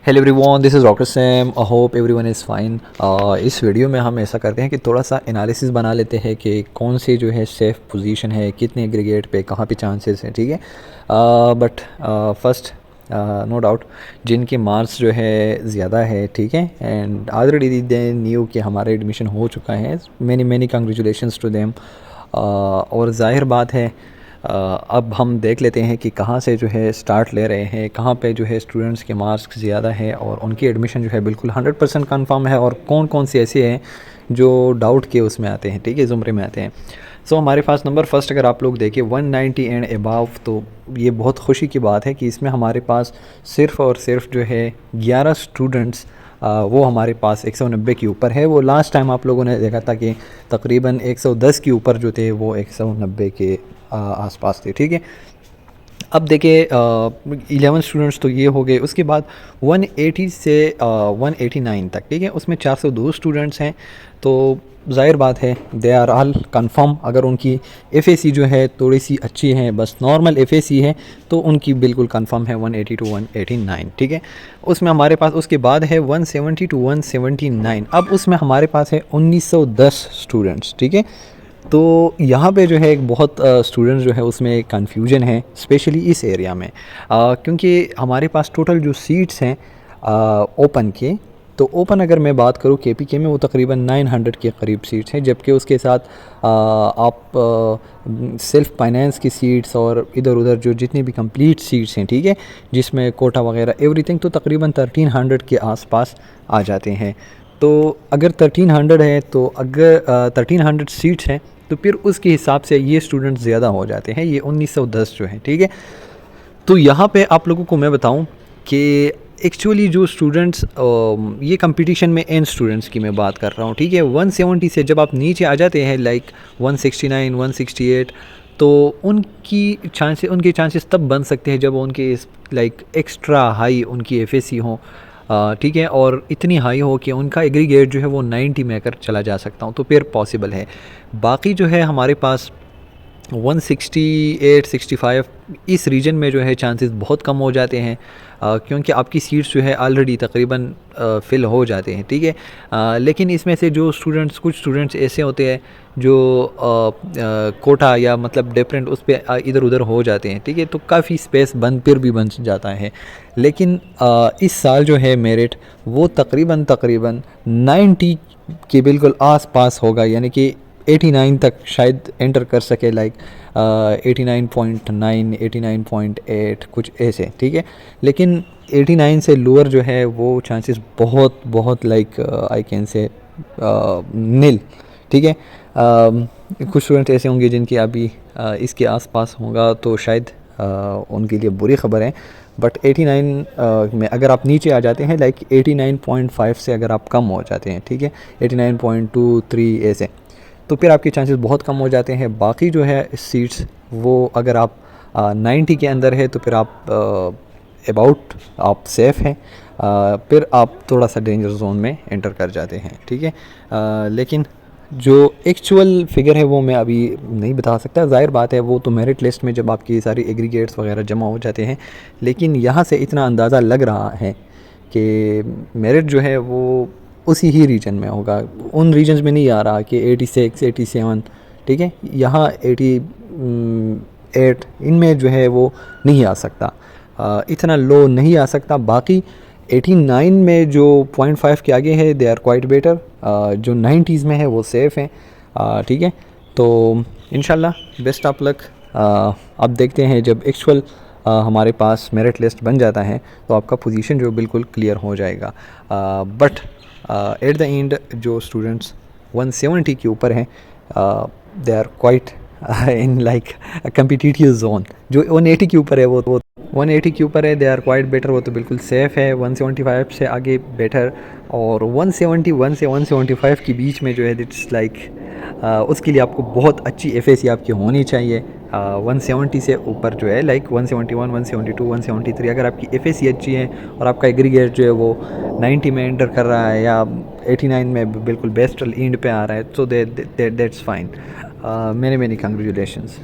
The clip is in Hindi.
Hello everyone, this is doctor Sam. I hope everyone is fine. इस वीडियो में हम ऐसा करते हैं कि थोड़ा सा एनालिसिस बना लेते हैं कि कौन सी जो है सेफ़ पोजीशन है, कितने एग्रीगेट पे कहाँ पे चांसेस हैं, ठीक है। बट फर्स्ट नो डाउट जिनके मार्क्स जो है ज़्यादा है, ठीक है, एंड ऑलरेडी दे न्यू कि हमारा एडमिशन हो चुका है, many many congratulations to them. और ज़ाहिर बात है, अब हम देख लेते हैं कि कहाँ से जो है स्टार्ट ले रहे हैं, कहाँ पे जो है स्टूडेंट्स के मार्क्स ज़्यादा है और उनकी एडमिशन जो है बिल्कुल 100% कन्फर्म है, और कौन कौन से ऐसे हैं जो डाउट के उसमें आते हैं, ठीक है, ज़ुमरे में आते हैं। सो हमारे पास नंबर फर्स्ट अगर आप लोग देखिए 190 एंड अबाव, तो ये बहुत खुशी की बात है कि इसमें हमारे पास सिर्फ़ और सिर्फ जो है 11 स्टूडेंट्स वो हमारे पास 190 के ऊपर है। वो लास्ट टाइम आप लोगों ने देखा था कि तकरीबन 110 के ऊपर जो थे वो 190 के आसपास थे, ठीक है। अब देखिए 11 स्टूडेंट्स तो ये हो गए, उसके बाद 180 से 189 तक, ठीक है, उसमें 402 स्टूडेंट्स हैं। तो ज़ाहिर बात है दे आर ऑल कंफर्म। अगर उनकी एफएसी जो है थोड़ी सी अच्छी है, बस नॉर्मल एफएसी है, तो उनकी बिल्कुल कंफर्म है 180 टू 189, ठीक है। उसमें हमारे पास उसके बाद है 170 टू 179। अब उसमें हमारे पास है 1910 स्टूडेंट्स, ठीक है। तो यहाँ पे जो है एक बहुत स्टूडेंट्स जो है उसमें एक कन्फ्यूजन है, स्पेशली इस एरिया में, क्योंकि हमारे पास टोटल जो सीट्स हैं ओपन के, तो ओपन अगर मैं बात करूँ केपीके में, वो तकरीबन 900 के करीब सीट्स हैं, जबकि उसके साथ आप सेल्फ फाइनेंस की सीट्स और इधर उधर जो जितनी भी कंप्लीट सीट्स हैं, ठीक है, जिसमें कोटा वगैरह एवरीथिंग, तो तकरीबन 1300 के आसपास आ जाते हैं। तो अगर 1300 है, तो अगर 1300 सीट्स हैं, तो फिर उसके हिसाब से ये स्टूडेंट्स ज़्यादा हो जाते हैं, ये 1910 जो है, ठीक है। तो यहाँ पे आप लोगों को मैं बताऊँ कि एक्चुअली जो स्टूडेंट्स, ये कंपटीशन में एन स्टूडेंट्स की मैं बात कर रहा हूँ, ठीक है। 170 से जब आप नीचे आ जाते हैं लाइक 169 168, तो उनके चांसेस तब बन सकते हैं जब उनके लाइक एक्स्ट्रा हाई उनकी एफएसी हो, ठीक है, और इतनी हाई हो कि उनका एग्रीगेट जो है वो 90 में अगर चला जा सकता हूँ, तो फिर पॉसिबल है। बाकी जो है हमारे पास 168 65 इस रीजन में जो है चांसेस बहुत कम हो जाते हैं, क्योंकि आपकी सीट्स जो है ऑलरेडी तकरीबन फिल हो जाते हैं, ठीक है। लेकिन इसमें से जो स्टूडेंट्स, कुछ स्टूडेंट्स ऐसे होते हैं जो कोटा या मतलब डिफरेंट उस पर इधर उधर हो जाते हैं, ठीक है, तो काफ़ी स्पेस फिर भी बन जाता है। लेकिन इस साल जो है मेरिट वो तकरीबन 90 के बिल्कुल आस पास होगा, यानी कि 89 तक शायद एंटर कर सके, लाइक 89.9 89.8 कुछ ऐसे, ठीक है। लेकिन 89 से लोअर जो है वो चांसेस बहुत बहुत लाइक आई कैन से नील, ठीक है। कुछ स्टूडेंट ऐसे होंगे जिनकी अभी इसके आसपास होगा, तो शायद उनके लिए बुरी खबर है। बट 89 में अगर आप नीचे आ जाते हैं, लाइक 89.5 से अगर आप कम हो जाते हैं, ठीक है, 89.23 ऐसे, तो फिर आपके चांसेस बहुत कम हो जाते हैं। बाकी जो है सीट्स वो अगर आप 90 के अंदर है, तो फिर आप अबाउट आप सेफ़ हैं, फिर आप थोड़ा सा डेंजर जोन में एंटर कर जाते हैं, ठीक है। लेकिन जो एक्चुअल फिगर है वो मैं अभी नहीं बता सकता, ज़ाहिर बात है वो तो मेरिट लिस्ट में जब आपकी सारी एग्रीगेट्स वगैरह जमा हो जाते हैं। लेकिन यहाँ से इतना अंदाज़ा लग रहा है कि मेरिट जो है वो उसी ही रीजन में होगा, उन रीजन्स में नहीं आ रहा कि 86 87, ठीक है, यहाँ 88 इनमें जो है वो नहीं आ सकता, इतना लो नहीं आ सकता। बाकी 89 में जो 0.5 के आगे है दे आर क्वाइट बेटर, जो 90s में है वो सेफ़ हैं, ठीक है। तो इंशाल्लाह बेस्ट ऑफ लक। अब देखते हैं जब एक्चुअल हमारे पास मेरिट लिस्ट बन जाता है तो आपका पोजीशन जो बिल्कुल क्लियर हो जाएगा। बट एट द एंड जो स्टूडेंट्स 170 के ऊपर हैं, they are quite in like competitive zone. जो 180 के ऊपर है वो 180 के ऊपर है, दे आर क्वाइट बेटर, वो तो बिल्कुल सेफ़ है। 175 से आगे बेटर, और 171 से 175 के बीच में जो है इट्स लाइक उसके लिए आपको बहुत अच्छी एफएसी आपकी होनी चाहिए। 170 से ऊपर जो है लाइक 171 172 173 अगर आपकी एफएसी अच्छी है और आपका एग्रीगेट जो है वो 90 में एंटर कर रहा है या 89 में बिल्कुल बेस्ट एंड पे आ रहा है, तो दैट्स फाइन। Many congratulations.